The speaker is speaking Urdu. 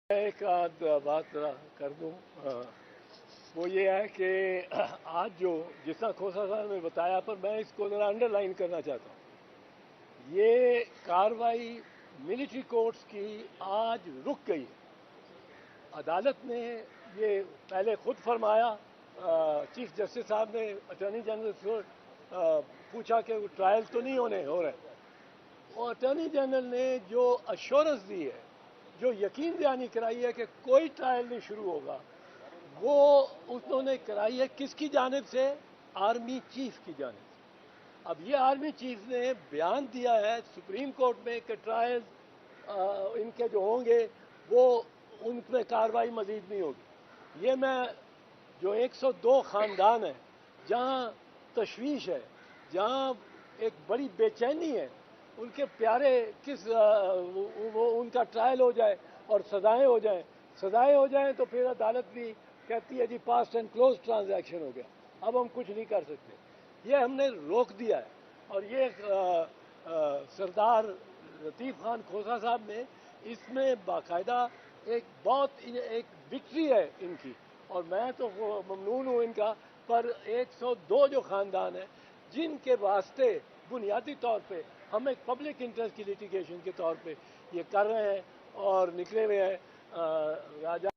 ایک آدھ بات کر دوں، وہ یہ ہے کہ آج جس طرح کھوسا صاحب نے بتایا، پر میں اس کو ذرا انڈر لائن کرنا چاہتا ہوں، یہ کاروائی ملٹری کورٹس کی آج رک گئی ہے۔ عدالت نے یہ پہلے خود فرمایا، چیف جسٹس صاحب نے اٹارنی جنرل سے پوچھا کہ وہ ٹرائل تو نہیں ہو رہے، اور اٹارنی جنرل نے جو ایشورنس دی ہے، جو یقین دہانی کرائی ہے کہ کوئی ٹرائل نہیں شروع ہوگا، وہ انہوں نے کرائی ہے کس کی جانب سے؟ آرمی چیف کی جانب سے۔ اب یہ آرمی چیف نے بیان دیا ہے سپریم کورٹ میں کہ ٹرائل ان کے جو ہوں گے وہ ان پہ کاروائی مزید نہیں ہوگی۔ یہ میں جو 102 خاندان ہیں جہاں تشویش ہے، جہاں ایک بڑی بے چینی ہے، ان کے پیارے کس وہ ان کا ٹرائل ہو جائے اور سزائیں ہو جائیں تو پھر عدالت بھی کہتی ہے جی پاسٹ اینڈ کلوز ٹرانزیکشن ہو گیا، اب ہم کچھ نہیں کر سکتے۔ یہ ہم نے روک دیا ہے، اور یہ سردار لطیف خان کھوسا صاحب نے اس میں باقاعدہ ایک وکٹری ہے ان کی، اور میں تو ممنون ہوں ان کا۔ پر 102 جو خاندان ہیں جن کے واسطے بنیادی طور پہ ہم ایک پبلک انٹرسٹ کی لیٹیگیشن کے طور پہ یہ کر رہے ہیں اور نکلے ہوئے ہیں راجہ